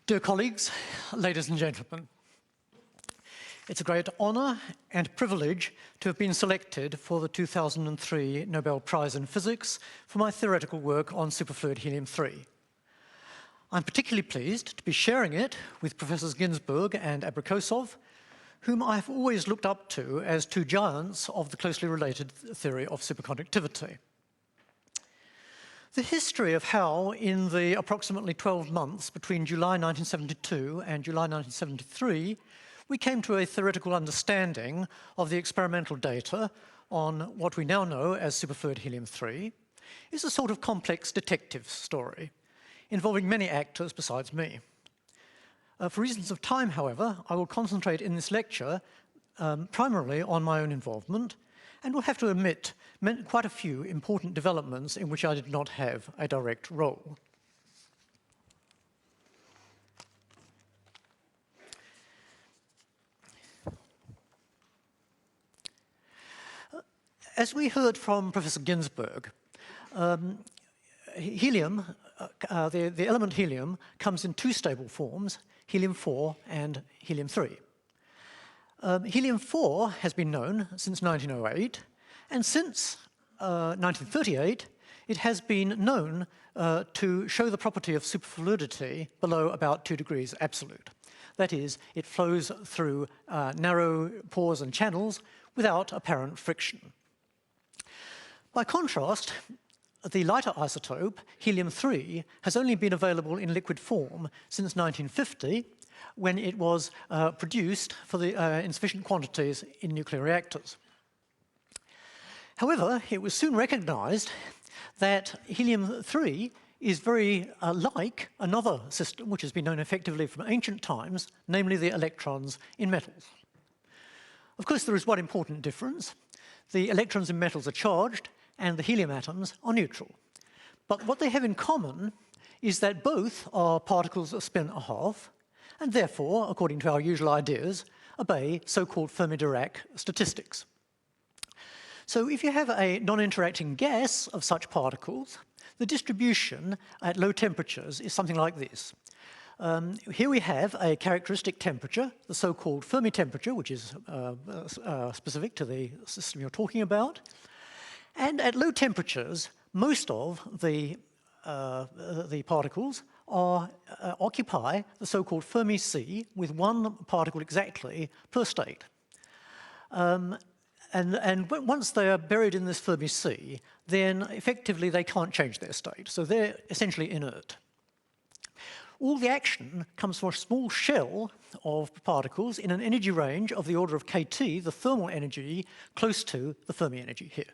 Dear colleagues, ladies and gentlemen, it's a great honor and privilege to have been selected for the 2003 Nobel Prize in Physics for my theoretical work on superfluid helium-3. I'm particularly pleased to be sharing it with Professors Ginzburg and Abrikosov, whom I've always looked up to as two giants of the closely related theory of superconductivity. The history of how, in the approximately 12 months between July 1972 and July 1973, we came to a theoretical understanding of the experimental data on what we now know as superfluid helium-3, is a sort of complex detective story involving many actors besides me. For reasons of time, however, I will concentrate in this lecture primarily on my own involvement, and will have to admit quite a few important developments in which I did not have a direct role. As we heard from Professor Ginzburg, helium, the element helium, comes in two stable forms, helium-4 and helium-3. Helium-4 has been known since 1908, and since 1938, it has been known to show the property of superfluidity below about 2 degrees absolute. That is, it flows through narrow pores and channels without apparent friction. By contrast, the lighter isotope, helium-3, has only been available in liquid form since 1950, when it was produced in sufficient quantities in nuclear reactors. However, it was soon recognized that helium-3 is very like another system which has been known effectively from ancient times, namely the electrons in metals. Of course, there is one important difference. The electrons in metals are charged, and the helium atoms are neutral. But what they have in common is that both are particles of spin a half, and therefore, according to our usual ideas, obey so-called Fermi-Dirac statistics. So if you have a non-interacting gas of such particles, the distribution at low temperatures is something like this. Here we have a characteristic temperature, the so-called Fermi temperature, which is specific to the system you're talking about. And at low temperatures, most of the particles occupy the so-called Fermi sea with one particle exactly per state. And once they are buried in this Fermi sea, then effectively they can't change their state, so they're essentially inert. All the action comes from a small shell of particles in an energy range of the order of kT, the thermal energy, close to the Fermi energy here.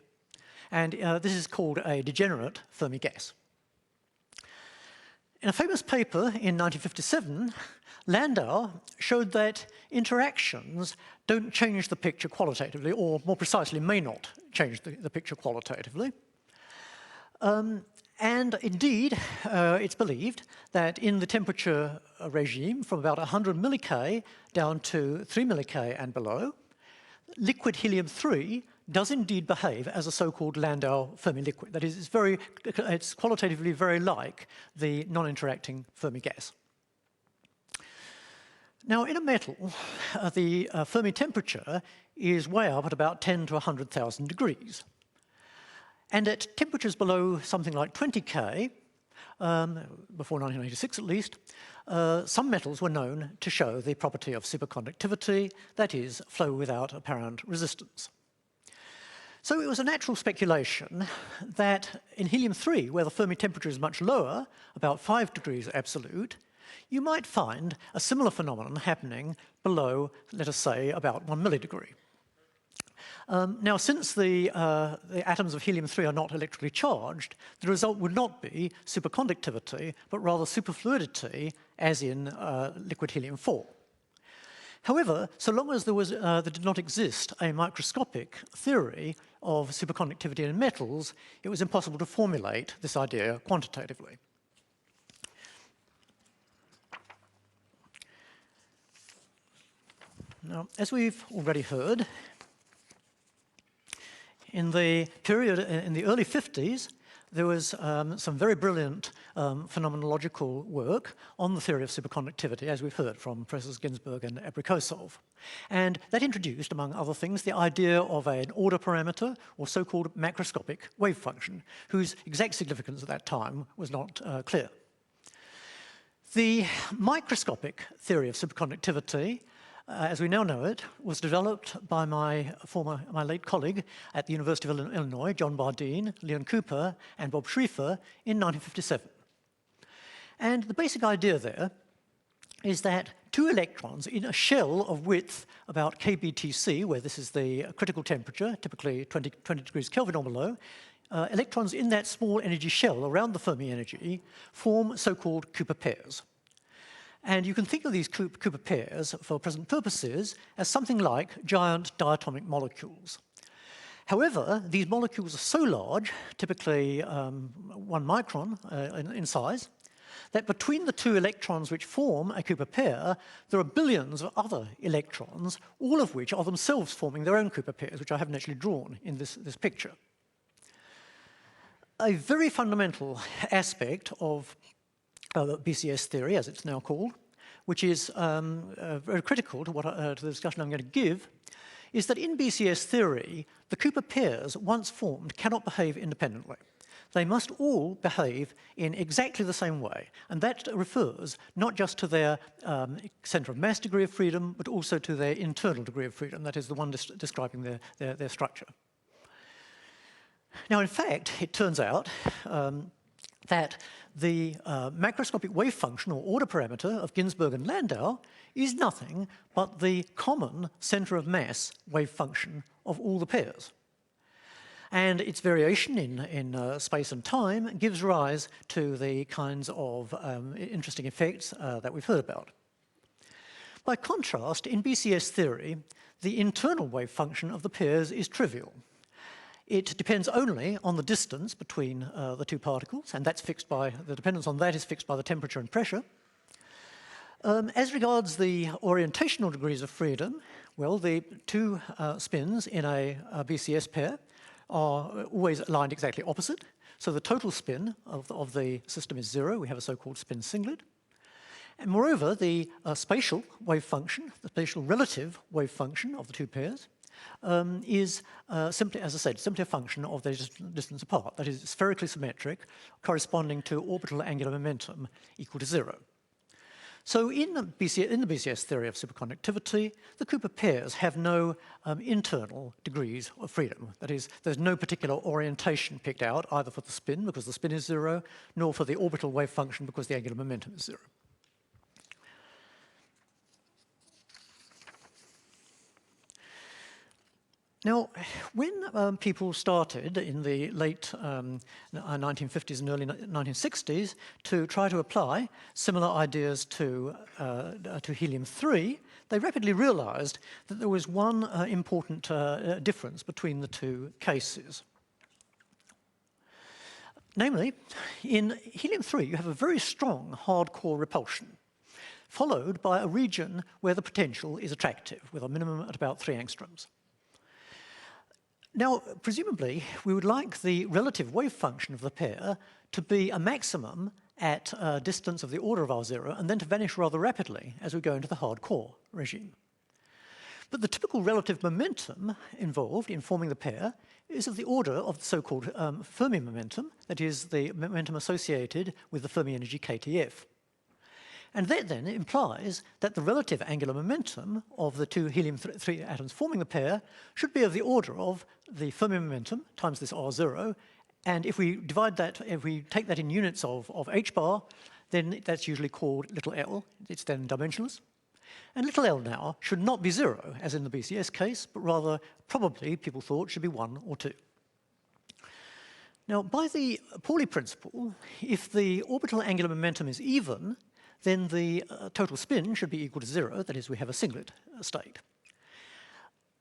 And this is called a degenerate Fermi gas. In a famous paper in 1957, Landau showed that interactions don't change the picture qualitatively, or more precisely, may not change the picture qualitatively. And indeed, it's believed that in the temperature regime from about 100 milliK down to 3 milliK and below, liquid helium-3 does indeed behave as a so-called Landau Fermi liquid. That is, it's qualitatively very like the non-interacting Fermi gas. Now, in a metal, the Fermi temperature is way up at about 10 to 100,000 degrees. And at temperatures below something like 20 K, before 1986 at least, some metals were known to show the property of superconductivity, that is, flow without apparent resistance. So it was a natural speculation that in helium-3, where the Fermi temperature is much lower, about 5 degrees absolute, you might find a similar phenomenon happening below, let us say, about 1 millidegree. Now, since the atoms of helium-3 are not electrically charged, the result would not be superconductivity, but rather superfluidity, as in liquid helium-4. However, so long as there did not exist a microscopic theory of superconductivity in metals, it was impossible to formulate this idea quantitatively. Now, as we've already heard, in the period in the early 50s, there was some very brilliant phenomenological work on the theory of superconductivity, as we've heard from Professors Ginsburg and Abrikosov. And that introduced, among other things, the idea of an order parameter, or so-called macroscopic wave function, whose exact significance at that time was not clear. The microscopic theory of superconductivity, as we now know it, was developed by my late colleague at the University of Illinois, John Bardeen, Leon Cooper, and Bob Schrieffer in 1957. And the basic idea there is that two electrons in a shell of width about kBTC, where this is the critical temperature, typically 20 degrees Kelvin or below, electrons in that small energy shell around the Fermi energy form so-called Cooper pairs. And you can think of these Cooper pairs, for present purposes, as something like giant diatomic molecules. However, these molecules are so large, typically 1 micron in size, that between the two electrons which form a Cooper pair, there are billions of other electrons, all of which are themselves forming their own Cooper pairs, which I haven't actually drawn in this picture. A very fundamental aspect of BCS theory, as it's now called, which is very critical to the discussion I'm going to give, is that in BCS theory, the Cooper pairs, once formed, cannot behave independently. They must all behave in exactly the same way, and that refers not just to their center of mass degree of freedom, but also to their internal degree of freedom, that is the one describing their structure. Now, in fact, it turns out that the macroscopic wave function, or order parameter, of Ginsburg and Landau is nothing but the common center of mass wave function of all the pairs. And its variation in space and time gives rise to the kinds of interesting effects that we've heard about. By contrast, in BCS theory, the internal wave function of the pairs is trivial. It depends only on the distance between the two particles, and that's fixed by, the dependence on that is fixed by the temperature and pressure. As regards the orientational degrees of freedom, well, the two spins in a BCS pair are always aligned exactly opposite. So the total spin of the system is 0. We have a so-called spin singlet. And moreover, the spatial wave function, the spatial relative wave function of the two pairs, is simply, as I said, simply a function of their distance apart. That is spherically symmetric, corresponding to orbital angular momentum equal to 0. So in the BCS theory of superconductivity, the Cooper pairs have no internal degrees of freedom. That is, there's no particular orientation picked out, either for the spin, because the spin is 0, nor for the orbital wave function, because the angular momentum is 0. Now, when people started in the late 1950s and early 1960s to try to apply similar ideas to helium-3, they rapidly realized that there was one important difference between the two cases. Namely, in helium-3, you have a very strong hardcore repulsion, followed by a region where the potential is attractive, with a minimum at about 3 angstroms. Now, presumably, we would like the relative wave function of the pair to be a maximum at a distance of the order of R0, and then to vanish rather rapidly as we go into the hardcore regime. But the typical relative momentum involved in forming the pair is of the order of the so-called Fermi momentum, that is, the momentum associated with the Fermi energy KTF. And that then implies that the relative angular momentum of the two helium-3 atoms forming the pair should be of the order of the Fermi momentum times this R0. And if we divide that, if we take that in units of h bar, then that's usually called little l. It's then dimensionless. And little l now should not be 0, as in the BCS case, but rather probably people thought should be 1 or 2. Now, by the Pauli principle, if the orbital angular momentum is even, then the total spin should be equal to 0, that is, we have a singlet state.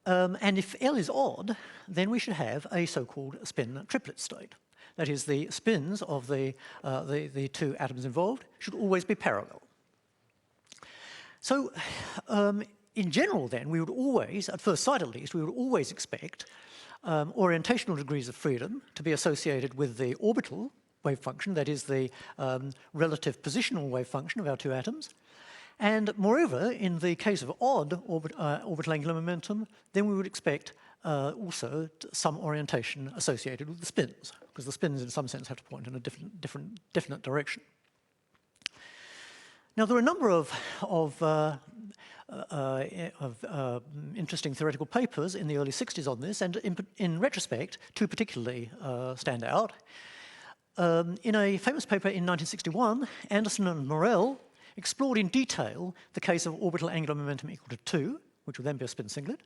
And if L is odd, then we should have a so-called spin triplet state. That is, the spins of the two atoms involved should always be parallel. So in general, then, we would always, at first sight at least, we would always expect orientational degrees of freedom to be associated with the orbital wave function, that is the relative positional wave function of our two atoms. And moreover, in the case of odd orbital angular momentum, then we would expect also some orientation associated with the spins, because the spins in some sense have to point in a definite direction. Now, there are a number of interesting theoretical papers in the early 60s on this, and in retrospect, two particularly stand out. In a famous paper in 1961, Anderson and Morel explored in detail the case of orbital angular momentum equal to 2, which would then be a spin singlet.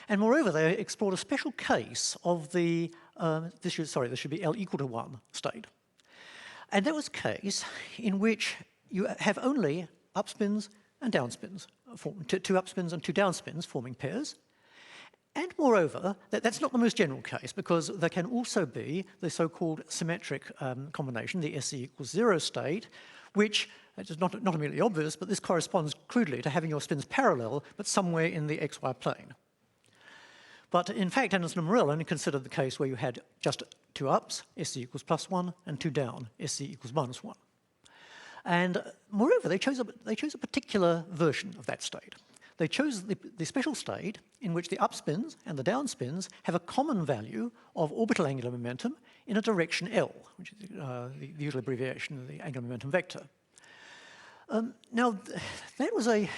And moreover, they explored a special case of the, this should be L equal to 1 state. And that was a case in which you have only upspins and downspins, two upspins and two downspins forming pairs. And moreover, that's not the most general case, because there can also be the so-called symmetric combination, the SE equals 0 state, which is not immediately obvious, but this corresponds crudely to having your spins parallel, but somewhere in the xy plane. But in fact, Anderson and Morel only considered the case where you had just two ups, SE equals +1, and two down, SE equals -1. And moreover, they chose a particular version of that state. They chose the special state in which the upspins and the downspins have a common value of orbital angular momentum in a direction L, which is the usual abbreviation of the angular momentum vector. Now, that was a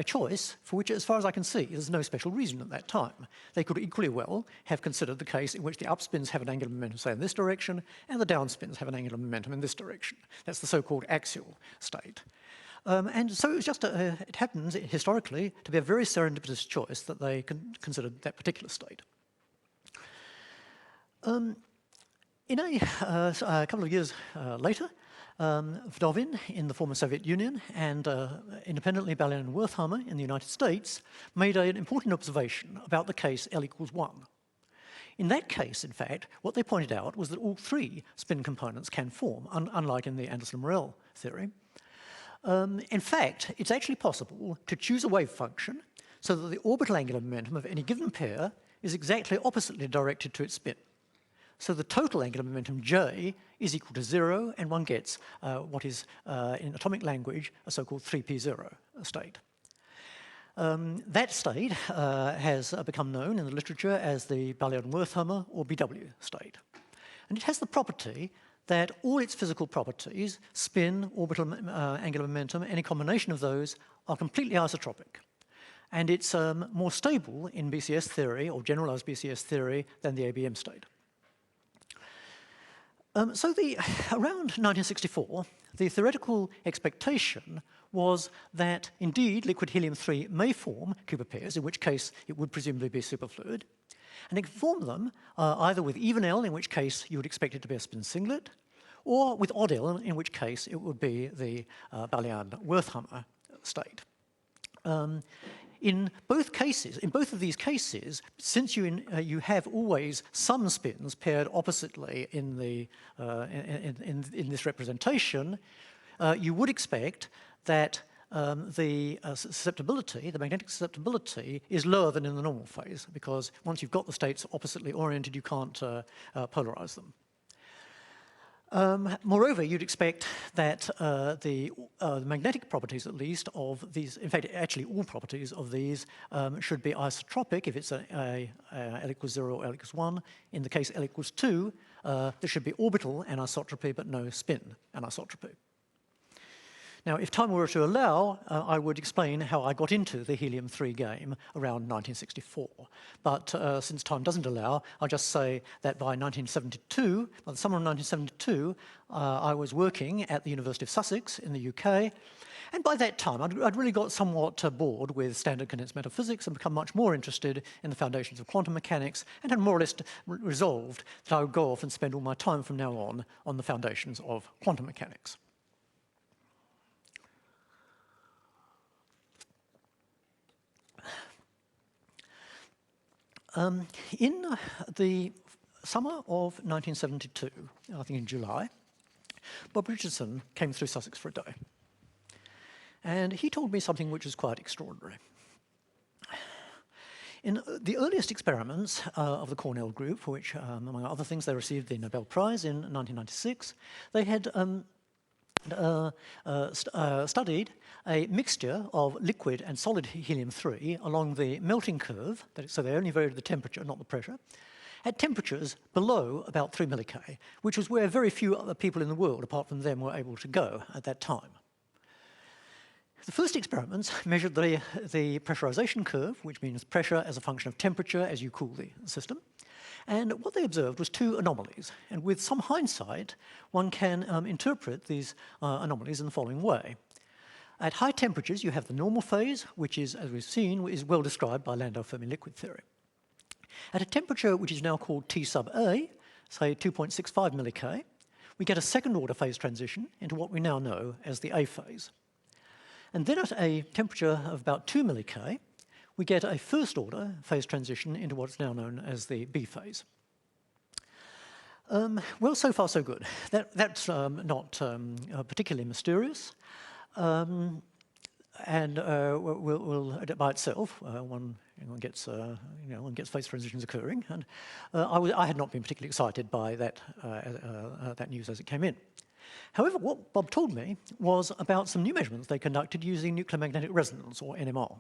choice for which, as far as I can see, there's no special reason at that time. They could equally well have considered the case in which the upspins have an angular momentum, say, in this direction, and the downspins have an angular momentum in this direction. That's the so-called axial state. And so it was just, it happens historically to be a very serendipitous choice that they considered that particular state. In a couple of years later, Vdovin in the former Soviet Union and independently Balian and Wertheimer in the United States made an important observation about the case L equals 1. In that case, in fact, what they pointed out was that all three spin components can form, unlike in the Anderson-Morel theory. In fact, it's actually possible to choose a wave function so that the orbital angular momentum of any given pair is exactly oppositely directed to its spin. So the total angular momentum J is equal to 0, and one gets what is, in atomic language, a so-called 3p0 state. That state has become known in the literature as the Balian-Wertheimer or BW state. And it has the property that all its physical properties, spin, orbital angular momentum, any combination of those, are completely isotropic. And it's more stable in BCS theory, or generalized BCS theory, than the ABM state. So around 1964, the theoretical expectation was that indeed liquid helium-3 may form Cooper pairs, in which case it would presumably be superfluid. And it can form them either with even L, in which case you would expect it to be a spin singlet, or with odd L, in which case it would be the Balian-Wertheimer state. In both of these cases, since you have always some spins paired oppositely in this representation, you would expect that the magnetic susceptibility, is lower than in the normal phase, because once you've got the states oppositely oriented, you can't polarize them. Moreover, you'd expect that the magnetic properties, at least, of these, in fact, actually all properties of these should be isotropic if it's a L equals 0 or L equals 1. In the case L equals 2, there should be orbital anisotropy, but no spin anisotropy. Now, if time were to allow, I would explain how I got into the helium-3 game around 1964. But since time doesn't allow, I'll just say that by 1972, by the summer of 1972, I was working at the University of Sussex in the UK. And by that time, I'd really got somewhat bored with standard condensed matter physics and become much more interested in the foundations of quantum mechanics, and had more or less resolved that I would go off and spend all my time from now on the foundations of quantum mechanics. In the summer of 1972, I think in July, Bob Richardson came through Sussex for a day. And he told me something which is quite extraordinary. In the earliest experiments of the Cornell group, for which, among other things, they received the Nobel Prize in 1996, they had studied a mixture of liquid and solid helium-3 along the melting curve, so they only varied the temperature, not the pressure, at temperatures below about 3 milli-K, which was where very few other people in the world, apart from them, were able to go at that time. The first experiments measured the pressurization curve, which means pressure as a function of temperature as you cool the system. And what they observed was two anomalies. And with some hindsight, one can interpret these anomalies in the following way. At high temperatures, you have the normal phase, which is, as we've seen, is well described by Landau Fermi liquid theory. At a temperature which is now called T sub A, say 2.65 milli-K, we get a second order phase transition into what we now know as the A phase. And then at a temperature of about 2 milli-K, we get a first order phase transition into what's now known as the B phase. Well, so far so good. That's not particularly mysterious. And by itself, one gets phase transitions occurring. And I had not been particularly excited by that news as it came in. However, what Bob told me was about some new measurements they conducted using nuclear magnetic resonance, or NMR.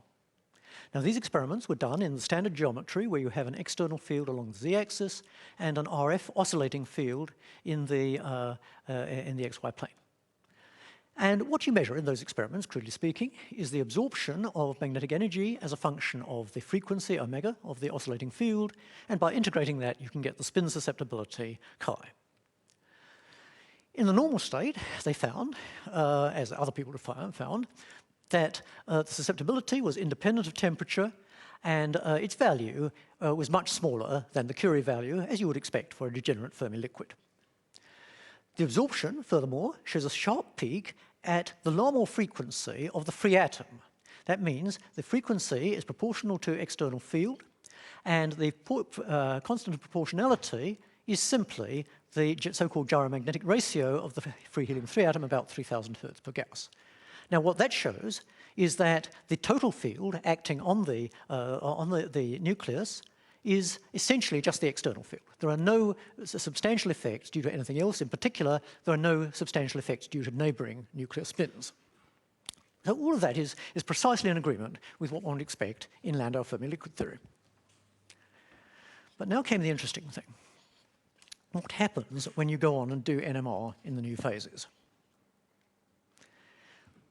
Now, these experiments were done in the standard geometry where you have an external field along the z-axis and an RF oscillating field in the xy plane. And what you measure in those experiments, crudely speaking, is the absorption of magnetic energy as a function of the frequency, omega, of the oscillating field, and by integrating that, you can get the spin susceptibility, chi. In the normal state, they found, as other people have found, that the susceptibility was independent of temperature and its value was much smaller than the Curie value, as you would expect for a degenerate Fermi liquid. The absorption, furthermore, shows a sharp peak at the Larmor frequency of the free atom. That means the frequency is proportional to external field, and the constant of proportionality is simply the so-called gyromagnetic ratio of the free helium-3 atom, about 3,000 Hertz per Gauss. Now, what that shows is that the total field acting on the nucleus is essentially just the external field. There are no substantial effects due to anything else. In particular, there are no substantial effects due to neighboring nuclear spins. So all of that is precisely in agreement with what one would expect in Landau Fermi liquid theory. But now came the interesting thing. What happens when you go on and do NMR in the new phases?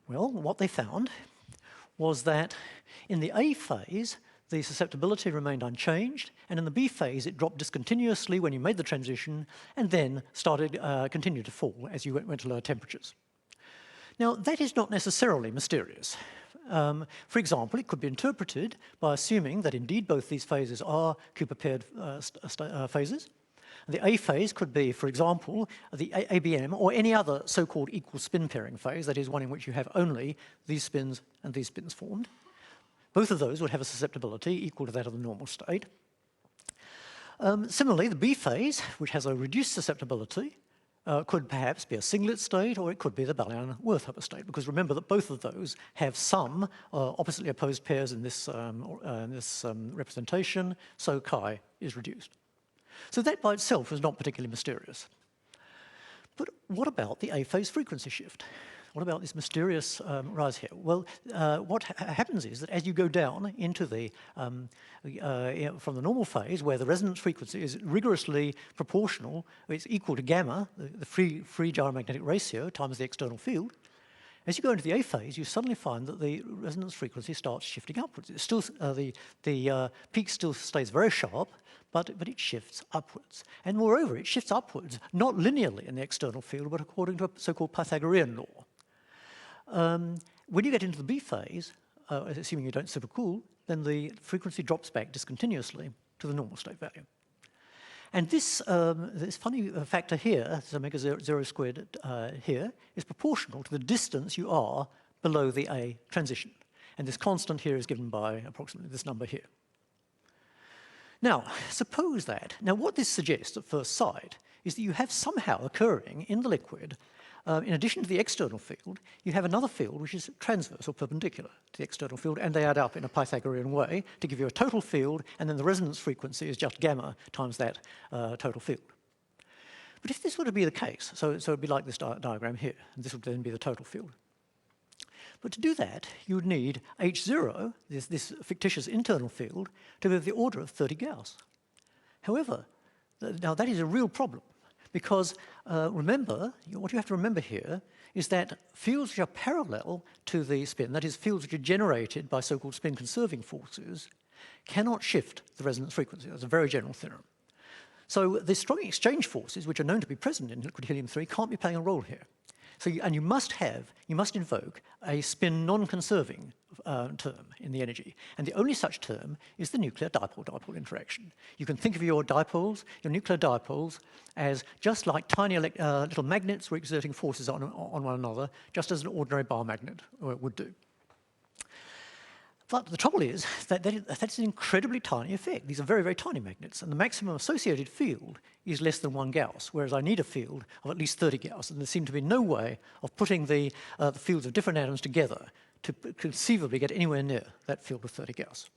Well, what they found was that in the A phase, the susceptibility remained unchanged, and in the B phase, it dropped discontinuously when you made the transition, and then continued to fall as you went to lower temperatures. Now, that is not necessarily mysterious. For example, it could be interpreted by assuming that indeed both these phases are Cooper-paired phases. The A phase could be, for example, the ABM or any other so-called equal spin pairing phase, that is one in which you have only these spins and these spins formed. Both of those would have a susceptibility equal to that of the normal state. Similarly, the B phase, which has a reduced susceptibility, could perhaps be a singlet state, or it could be the Balayan-Wertheimer state, because remember that both of those have some oppositely opposed pairs in this representation, so chi is reduced. So that by itself is not particularly mysterious. But what about the A phase frequency shift? What about this mysterious rise here? Well, what happens is that as you go down into from the normal phase, where the resonance frequency is rigorously proportional, it's equal to gamma, the free gyromagnetic ratio times the external field. As you go into the A phase, you suddenly find that the resonance frequency starts shifting upwards. It's still, the peak still stays very sharp, but it shifts upwards. And moreover, it shifts upwards, not linearly in the external field, but according to a so-called Pythagorean law. When you get into the B phase, assuming you don't supercool, then the frequency drops back discontinuously to the normal state value. And this funny factor here, this omega 0 squared here, is proportional to the distance you are below the A transition. And this constant here is given by approximately this number here. Now, what this suggests at first sight is that you have somehow occurring in the liquid in addition to the external field, you have another field which is transverse or perpendicular to the external field, and they add up in a Pythagorean way to give you a total field, and then the resonance frequency is just gamma times that total field. But if this were to be the case, so it would be like this diagram here, and this would then be the total field. But to do that, you would need H0, this fictitious internal field, to be of the order of 30 Gauss. However, now that is a real problem, because remember, what you have to remember here is that fields which are parallel to the spin, that is, fields which are generated by so-called spin-conserving forces, cannot shift the resonance frequency. That's a very general theorem. So the strong exchange forces, which are known to be present in liquid helium-3, can't be playing a role here. So you must invoke a spin non-conserving term in the energy. And the only such term is the nuclear dipole-dipole interaction. You can think of your dipoles, your nuclear dipoles, as just like tiny little magnets exerting forces on one another, just as an ordinary bar magnet would do. But the trouble is that that's an incredibly tiny effect. These are very, very tiny magnets, and the maximum associated field is less than 1 Gauss, whereas I need a field of at least 30 Gauss, and there seemed to be no way of putting the fields of different atoms together to conceivably get anywhere near that field of 30 Gauss.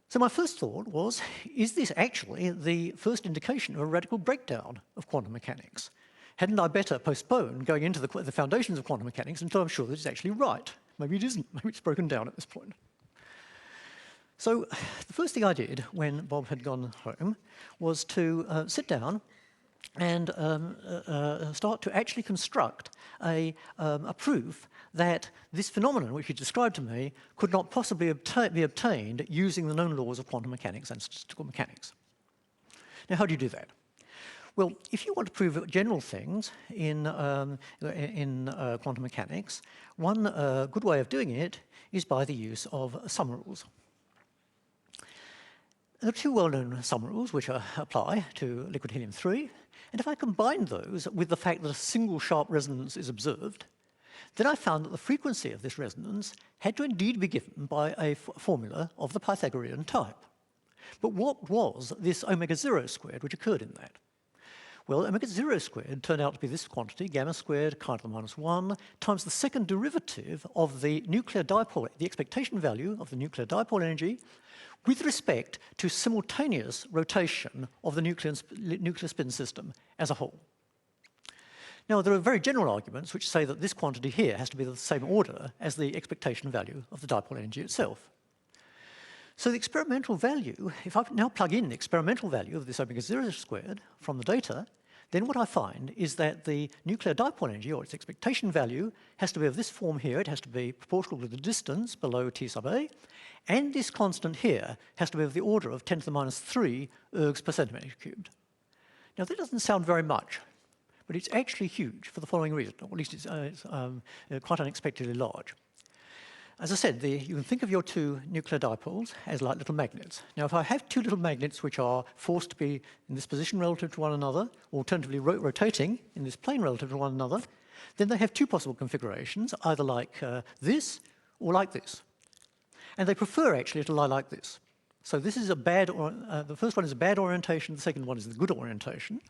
So my first thought was, is this actually the first indication of a radical breakdown of quantum mechanics? Hadn't I better postpone going into the foundations of quantum mechanics until I'm sure that it's actually right? Maybe it isn't. Maybe it's broken down at this point. So the first thing I did when Bob had gone home was to sit down and start to actually construct a proof that this phenomenon, which he described to me, could not possibly be obtained using the known laws of quantum mechanics and statistical mechanics. Now, how do you do that? Well, if you want to prove general things in quantum mechanics, one good way of doing it is by the use of sum rules. There are two well-known sum rules which apply to liquid helium-3, and if I combine those with the fact that a single sharp resonance is observed, then I found that the frequency of this resonance had to indeed be given by a formula of the Pythagorean type. But what was this omega 0 squared which occurred in that? Well, omega 0 squared turned out to be this quantity, gamma squared, chi to the minus 1, times the second derivative of the nuclear dipole, the expectation value of the nuclear dipole energy, with respect to simultaneous rotation of the nuclear spin system as a whole. Now, there are very general arguments which say that this quantity here has to be the same order as the expectation value of the dipole energy itself. So the experimental value, if I now plug in the experimental value of this omega 0 squared from the data, then what I find is that the nuclear dipole energy, or its expectation value, has to be of this form here. It has to be proportional to the distance below T sub A, and this constant here has to be of the order of 10 to the minus 3 ergs per centimeter cubed. Now, that doesn't sound very much, but it's actually huge for the following reason, or at least it's quite unexpectedly large. As I said, you can think of your two nuclear dipoles as like little magnets. Now, if I have two little magnets which are forced to be in this position relative to one another, or alternatively rotating in this plane relative to one another, then they have two possible configurations, either like this or like this. And they prefer actually to lie like this. So this is a bad, the first one is a bad orientation, the second one is the good orientation.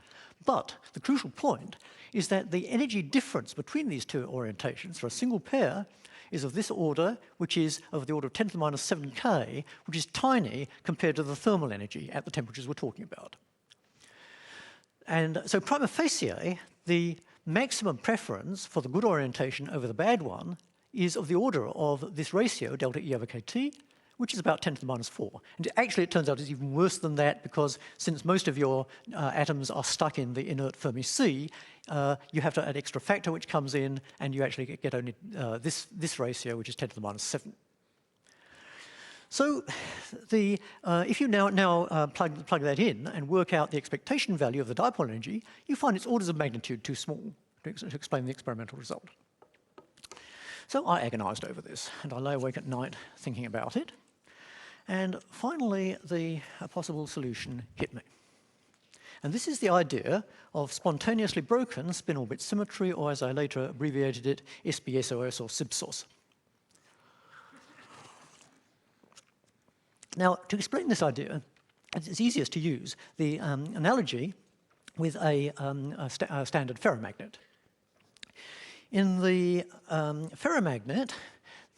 But the crucial point is that the energy difference between these two orientations for a single pair is of this order, which is of the order of 10 to the minus 7 K, which is tiny compared to the thermal energy at the temperatures we're talking about. And so prima facie, the maximum preference for the good orientation over the bad one is of the order of this ratio, delta E over KT, which is about 10 to the minus 4. And actually, it turns out it's even worse than that, because since most of your atoms are stuck in the inert Fermi C, you have to add extra factor which comes in, and you actually get only this ratio, which is 10 to the minus 7. So if you now plug that in and work out the expectation value of the dipole energy, you find it's orders of magnitude too small to explain the experimental result. So I agonized over this, and I lay awake at night thinking about it. And finally, the possible solution hit me. And this is the idea of spontaneously broken spin-orbit symmetry, or as I later abbreviated it, SBSOS or SIBSOS. Now, to explain this idea, it's easiest to use the analogy with a standard ferromagnet. In the ferromagnet,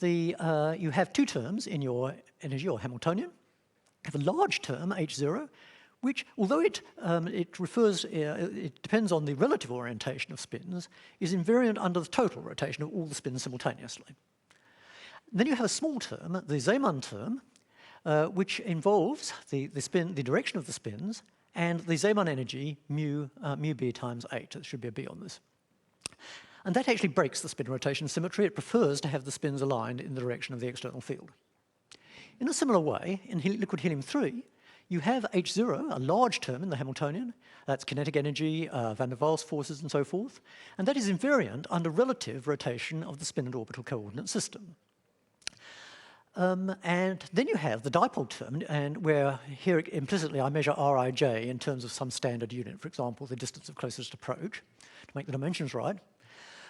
you have two terms in your energy, or Hamiltonian. You have a large term, H0, which, although it depends on the relative orientation of spins, is invariant under the total rotation of all the spins simultaneously. Then you have a small term, the Zeeman term, which involves the direction of the spins, and the Zeeman energy mu b times h. There should be a b on this. And that actually breaks the spin rotation symmetry. It prefers to have the spins aligned in the direction of the external field. In a similar way, in liquid helium-3, you have H0, a large term in the Hamiltonian. That's kinetic energy, van der Waals forces, and so forth. And that is invariant under relative rotation of the spin and orbital coordinate system. And then you have the dipole term, and where here implicitly I measure Rij in terms of some standard unit, for example, the distance of closest approach, to make the dimensions right.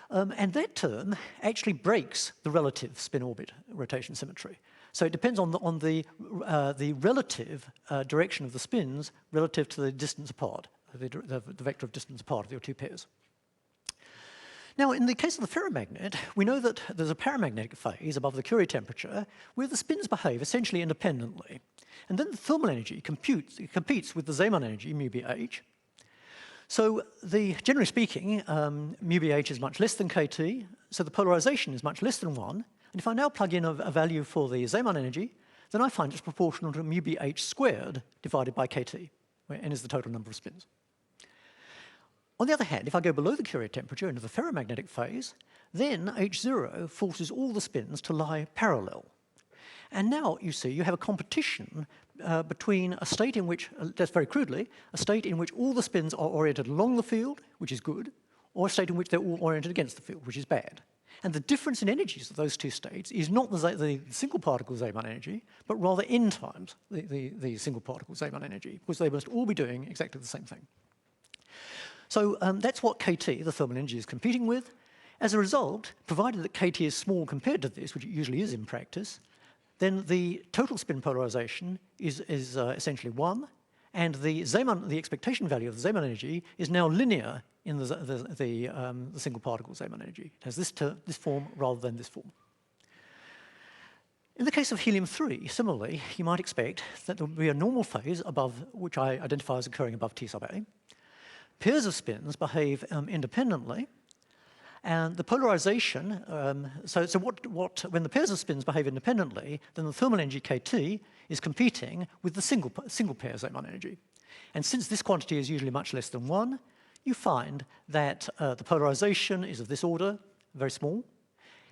And that term actually breaks the relative spin-orbit rotation symmetry. So it depends on the relative direction of the spins relative to the distance apart, the vector of distance apart of your two pairs. Now, in the case of the ferromagnet, we know that there's a paramagnetic phase above the Curie temperature where the spins behave essentially independently. And then the thermal energy competes with the Zeeman energy, mu bh. So generally speaking, mu bh is much less than kT, so the polarization is much less than 1. And if I now plug in a value for the Zeeman energy, then I find it's proportional to mu bh squared divided by kT, where n is the total number of spins. On the other hand, if I go below the Curie temperature into the ferromagnetic phase, then H0 forces all the spins to lie parallel. And now, you see, you have a competition between a state in which, just very crudely, a state in which all the spins are oriented along the field, which is good, or a state in which they're all oriented against the field, which is bad. And the difference in energies of those two states is not the single particle Zeeman energy, but rather n times the single particle Zeeman energy, because they must all be doing exactly the same thing. So that's what kT, the thermal energy, is competing with. As a result, provided that kT is small compared to this, which it usually is in practice, then the total spin polarization is essentially 1, and the expectation value of the Zeeman energy is now linear in the single particle Zeeman energy. It has this form rather than this form. In the case of helium-3, similarly, you might expect that there will be a normal phase above, which I identify as occurring above T sub A. Pairs of spins behave independently, and the polarization, when the pairs of spins behave independently, then the thermal energy kT is competing with the single pair Zeeman energy. And since this quantity is usually much less than 1, you find that the polarization is of this order, very small,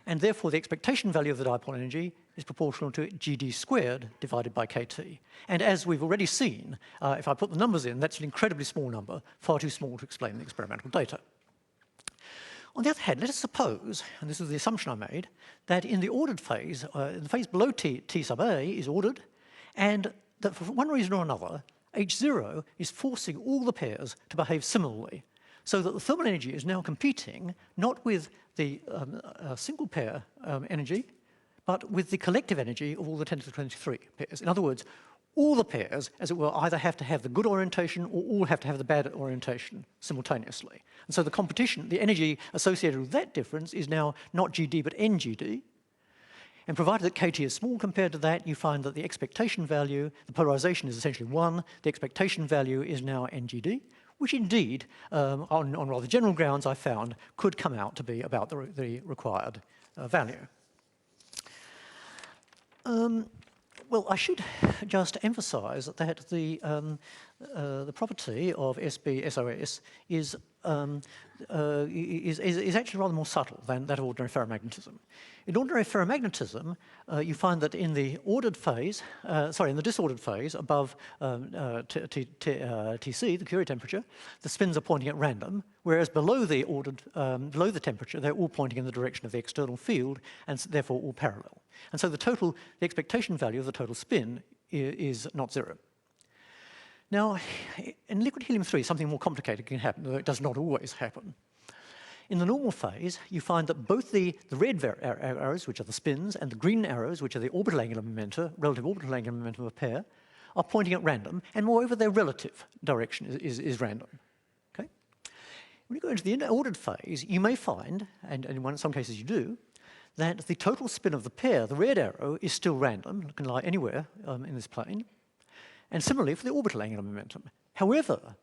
and therefore the expectation value of the dipole energy is proportional to GD squared divided by kT. And as we've already seen, if I put the numbers in, that's an incredibly small number, far too small to explain the experimental data. On the other hand, let us suppose, and this is the assumption I made, that in the ordered phase, in the phase below T sub A is ordered, and that for one reason or another, H0 is forcing all the pairs to behave similarly, so that the thermal energy is now competing not with the single pair energy, but with the collective energy of all the 10 to the 23 pairs. In other words, all the pairs, as it were, either have to have the good orientation or all have to have the bad orientation simultaneously. And so the competition, the energy associated with that difference is now not GD but NGD. And provided that kT is small compared to that, you find that the expectation value, the polarization is essentially 1, the expectation value is now NGD, which indeed, on rather general grounds, I found could come out to be about the required value. Well, I should just emphasize that the property of SB-SOS is actually rather more subtle than that of ordinary ferromagnetism. In ordinary ferromagnetism, you find that in the ordered phase, in the disordered phase above Tc, the Curie temperature, the spins are pointing at random, whereas below the temperature, they're all pointing in the direction of the external field, and therefore all parallel. And so the expectation value of the total spin is not 0. Now, in liquid helium-3, something more complicated can happen, though it does not always happen. In the normal phase, you find that both the red arrows, which are the spins, and the green arrows, which are the orbital angular momenta, relative orbital angular momentum of a pair, are pointing at random, and moreover, their relative direction is random. Okay? When you go into the unordered phase, you may find, and in some cases you do, that the total spin of the pair, the red arrow, is still random. It can lie anywhere in this plane. And similarly for the orbital angular momentum. However,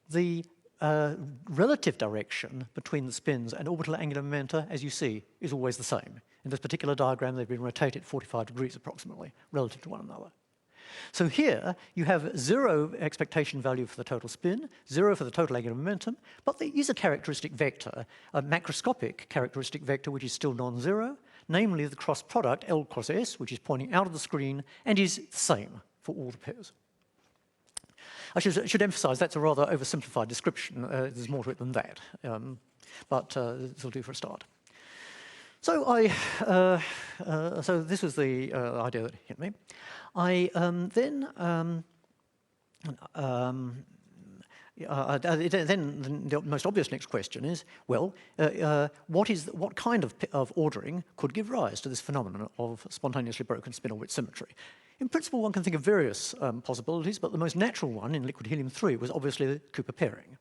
the relative direction between the spins and orbital angular momenta, as you see, is always the same. In this particular diagram, they've been rotated 45 degrees approximately, relative to one another. So here, you have 0 expectation value for the total spin, 0 for the total angular momentum, but there is a characteristic vector, a macroscopic characteristic vector, which is still non-zero, namely the cross product L cross S, which is pointing out of the screen and is the same for all the pairs. I should emphasize that's a rather oversimplified description. There's more to it than that, but this will do for a start. So so this was the idea that hit me. Then the most obvious next question is, well, what kind of ordering could give rise to this phenomenon of spontaneously broken spin-orbit symmetry? In principle, one can think of various possibilities, but the most natural one in liquid helium-3 was obviously the Cooper pairing.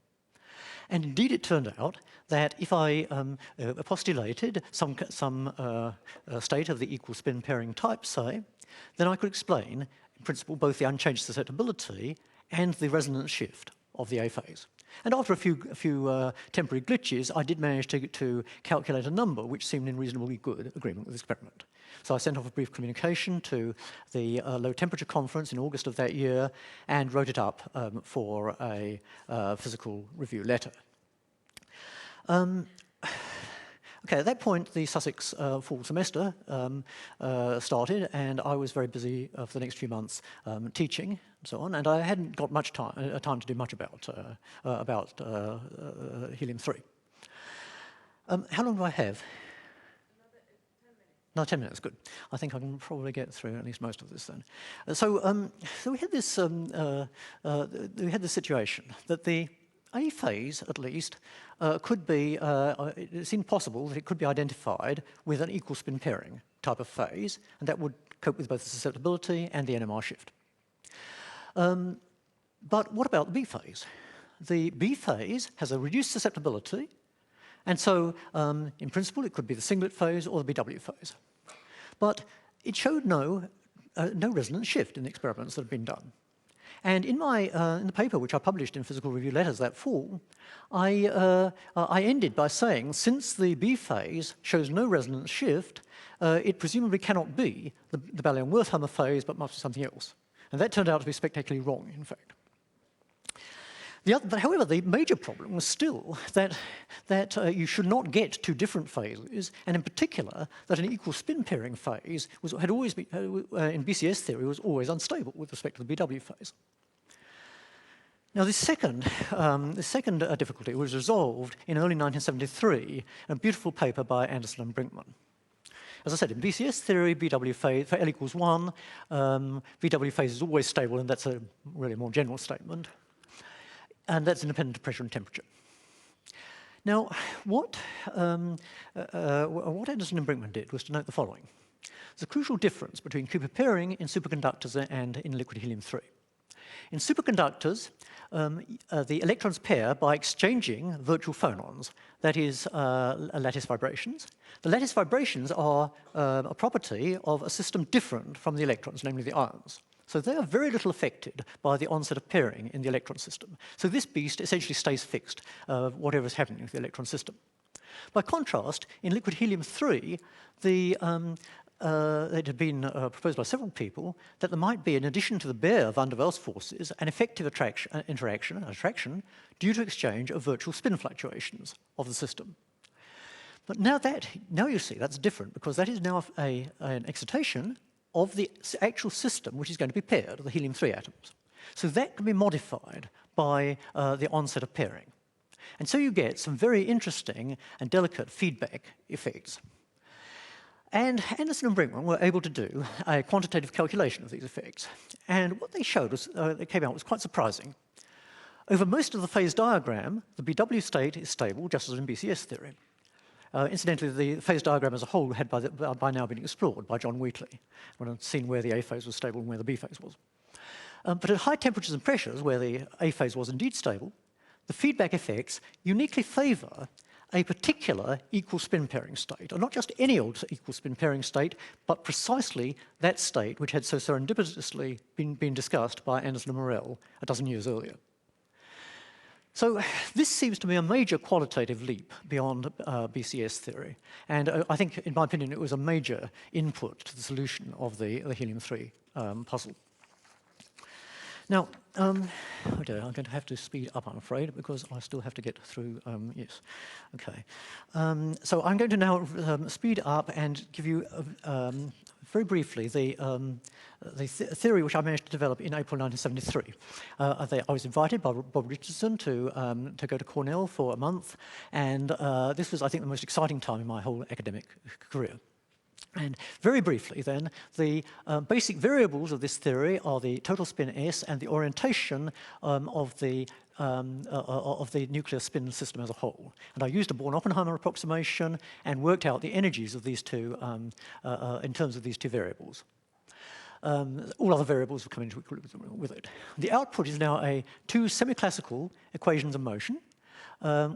And indeed, it turned out that if I postulated some state of the equal spin pairing type, say, then I could explain, in principle, both the unchanged susceptibility and the resonance shift of the A phase. And after a few temporary glitches, I did manage to calculate a number which seemed in reasonably good agreement with the experiment. So I sent off a brief communication to the low temperature conference in August of that year and wrote it up for a physical review letter. Okay, at that point, the Sussex fall semester started, and I was very busy for the next few months teaching and so on, and I hadn't got much time to do much about helium-3. How long do I have? No, 10 minutes, good. I think I can probably get through at least most of this then. So we had this situation that the A phase, at least, could be, it seemed possible that it could be identified with an equal spin pairing type of phase, and that would cope with both the susceptibility and the NMR shift. But what about the B phase? The B phase has a reduced susceptibility, and so, in principle, it could be the singlet phase or the BW phase. But it showed no resonance shift in the experiments that have been done. And in the paper, which I published in Physical Review Letters that fall, I ended by saying, since the B phase shows no resonance shift, it presumably cannot be the Balayan-Wertheimer phase, but must be something else. And that turned out to be spectacularly wrong, in fact. But however, the major problem was still that you should not get two different phases, and in particular, that an equal spin pairing phase had always been, in BCS theory, was always unstable with respect to the BW phase. Now, this second difficulty was resolved in early 1973 in a beautiful paper by Anderson and Brinkman. As I said, in BCS theory, BW phase, for L equals 1, BW phase is always stable, and that's a really more general statement. And that's independent of pressure and temperature. Now, what Anderson and Brinkman did was to note the following. There's a crucial difference between Cooper pairing in superconductors and in liquid helium-3. In superconductors, the electrons pair by exchanging virtual phonons, that is, lattice vibrations. The lattice vibrations are a property of a system different from the electrons, namely the ions. So they are very little affected by the onset of pairing in the electron system. So this beast essentially stays fixed, whatever is happening with the electron system. By contrast, in liquid helium-3, it had been proposed by several people that there might be, in addition to the bare van der Waals forces, an effective attraction due to exchange of virtual spin fluctuations of the system. But now you see that's different, because that is now an excitation of the actual system which is going to be paired, the helium-3 atoms. So that can be modified by the onset of pairing. And so you get some very interesting and delicate feedback effects. And Anderson and Brinkman were able to do a quantitative calculation of these effects. And what they showed was, came out was quite surprising. Over most of the phase diagram, the BW state is stable, just as in BCS theory. Incidentally, the phase diagram as a whole had by now been explored by John Wheatley, when I'd seen where the A phase was stable and where the B phase was. But at high temperatures and pressures, where the A phase was indeed stable, the feedback effects uniquely favor a particular equal spin pairing state, or not just any old equal spin pairing state, but precisely that state which had so serendipitously been discussed by Anderson and Morel a dozen years earlier. So this seems to be a major qualitative leap beyond BCS theory, and I think, in my opinion, it was a major input to the solution of the helium-3 puzzle. Now, oh dear, I'm going to have to speed up, I'm afraid, because I still have to get through, yes, okay. So I'm going to now speed up and give you, very briefly, the theory which I managed to develop in April 1973. I was invited by Bob Richardson to go to Cornell for a month, and this was, I think, the most exciting time in my whole academic career. And very briefly then, the basic variables of this theory are the total spin S and the orientation of the nuclear spin system as a whole. And I used a Born-Oppenheimer approximation and worked out the energies of these two in terms of these two variables. All other variables will come into equilibrium with it. The output is now two semi-classical equations of motion,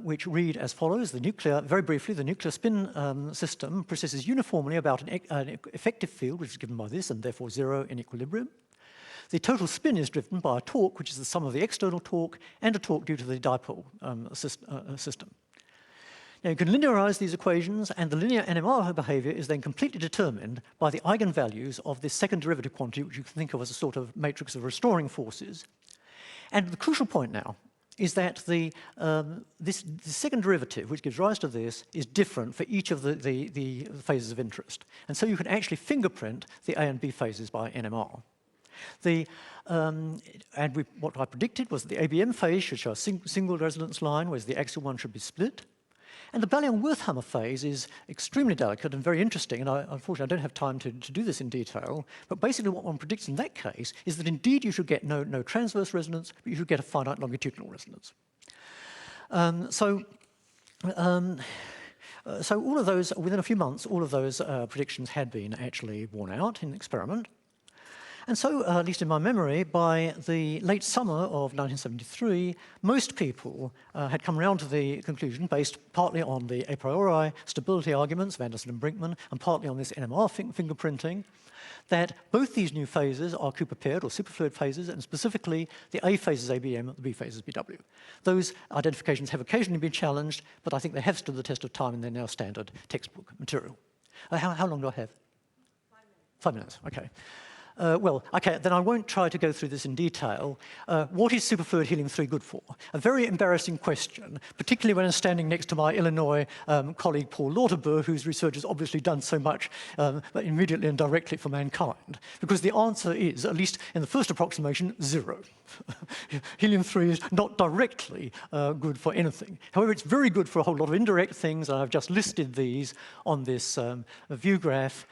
which read as follows. The nuclear, very briefly, the nuclear spin system processes uniformly about an effective field, which is given by this, and therefore 0 in equilibrium. The total spin is driven by a torque, which is the sum of the external torque and a torque due to the dipole system. Now, you can linearize these equations, and the linear NMR behavior is then completely determined by the eigenvalues of this second derivative quantity, which you can think of as a sort of matrix of restoring forces. And the crucial point now is that the second derivative, which gives rise to this, is different for each of the phases of interest. And so you can actually fingerprint the A and B phases by NMR. What I predicted was that the ABM phase should show a single resonance line, whereas the axial one should be split. And the Balian-Wertheimer phase is extremely delicate and very interesting, and unfortunately I don't have time to do this in detail, but basically what one predicts in that case is that indeed you should get no transverse resonance, but you should get a finite longitudinal resonance. So all of those, within a few months, all of those predictions had been actually borne out in experiment. And so, at least in my memory, by the late summer of 1973, most people had come around to the conclusion, based partly on the a priori stability arguments of Anderson and Brinkman, and partly on this NMR fingerprinting, that both these new phases are Cooper-paired or superfluid phases, and specifically the A phase is ABM, the B phase is BW. Those identifications have occasionally been challenged, but I think they have stood the test of time, and they're now standard textbook material. How long do I have? 5 minutes. 5 minutes, okay. Well, okay, then I won't try to go through this in detail. What is superfluid helium-3 good for? A very embarrassing question, particularly when I'm standing next to my Illinois colleague Paul Lauterbur, whose research has obviously done so much immediately and directly for mankind. Because the answer is, at least in the first approximation, 0. Helium-3 is not directly good for anything. However, it's very good for a whole lot of indirect things, and I've just listed these on this view graph.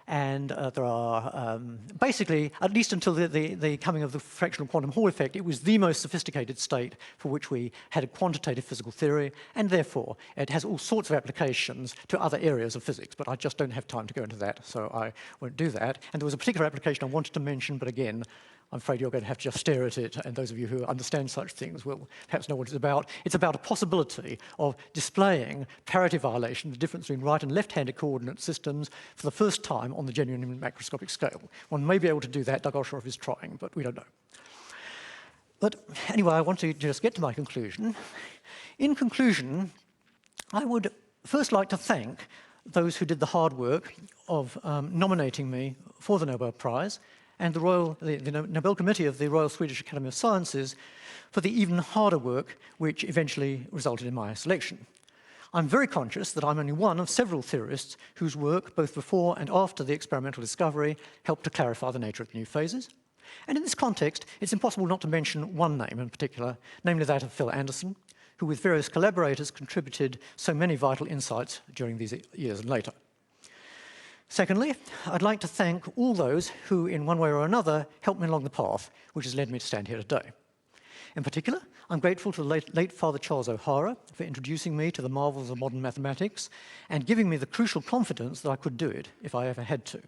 And there are, basically, at least until the coming of the fractional quantum Hall effect, it was the most sophisticated state for which we had a quantitative physical theory, and therefore it has all sorts of applications to other areas of physics, but I just don't have time to go into that, so I won't do that. And there was a particular application I wanted to mention, but again, I'm afraid you're going to have to just stare at it, and those of you who understand such things will perhaps know what it's about. It's about a possibility of displaying parity violation, the difference between right and left-handed coordinate systems, for the first time on the genuine macroscopic scale. One may be able to do that. Doug Osheroff is trying, but we don't know. But anyway, I want to just get to my conclusion. In conclusion, I would first like to thank those who did the hard work of nominating me for the Nobel Prize, and the Nobel Committee of the Royal Swedish Academy of Sciences for the even harder work which eventually resulted in my selection. I'm very conscious that I'm only one of several theorists whose work, both before and after the experimental discovery, helped to clarify the nature of the new phases. And in this context, it's impossible not to mention one name in particular, namely that of Phil Anderson, who with various collaborators contributed so many vital insights during these years and later. Secondly, I'd like to thank all those who, in one way or another, helped me along the path which has led me to stand here today. In particular, I'm grateful to the late Father Charles O'Hara for introducing me to the marvels of modern mathematics and giving me the crucial confidence that I could do it if I ever had to.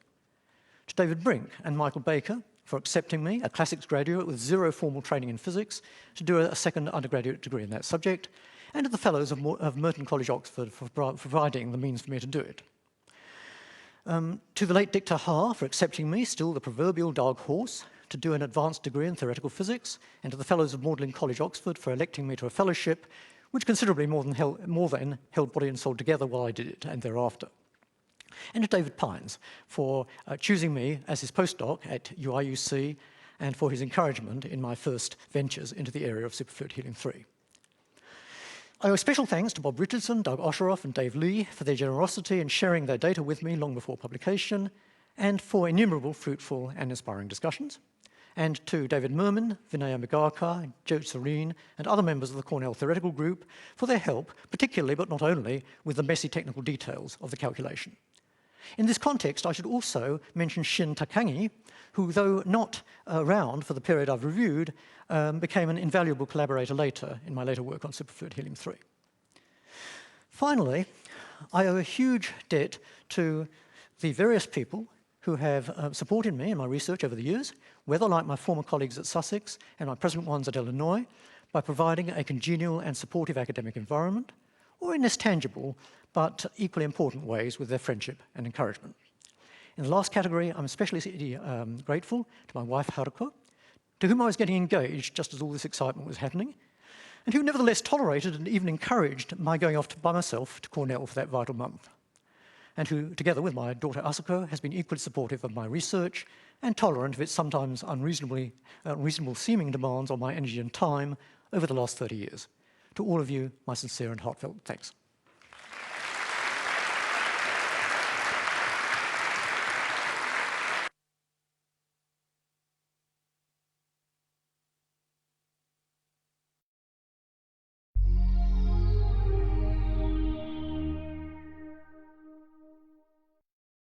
To David Brink and Michael Baker for accepting me, a classics graduate with zero formal training in physics, to do a second undergraduate degree in that subject, and to the fellows of Merton College, Oxford, for providing the means for me to do it. To the late Dictor Ha for accepting me, still the proverbial dark horse, to do an advanced degree in theoretical physics, and to the fellows of Magdalen College, Oxford, for electing me to a fellowship, which considerably more than held body and soul together while I did it and thereafter. And to David Pines for choosing me as his postdoc at UIUC and for his encouragement in my first ventures into the area of superfluid helium-3. I owe special thanks to Bob Richardson, Doug Osheroff, and Dave Lee for their generosity in sharing their data with me long before publication, and for innumerable fruitful and inspiring discussions. And to David Mermin, Vinaya Migarkar, Joe Serene, and other members of the Cornell Theoretical Group for their help, particularly but not only, with the messy technical details of the calculation. In this context, I should also mention Shin Takangi, who, though not around for the period I've reviewed, became an invaluable collaborator later in my later work on superfluid helium-3. Finally, I owe a huge debt to the various people who have supported me in my research over the years, whether like my former colleagues at Sussex and my present ones at Illinois, by providing a congenial and supportive academic environment, or in less tangible but equally important ways with their friendship and encouragement. In the last category, I'm especially grateful to my wife, Haruko, to whom I was getting engaged just as all this excitement was happening, and who nevertheless tolerated and even encouraged my going off by myself to Cornell for that vital month, and who, together with my daughter Asuko, has been equally supportive of my research and tolerant of its sometimes unreasonable seeming demands on my energy and time over the last 30 years. To all of you, my sincere and heartfelt thanks.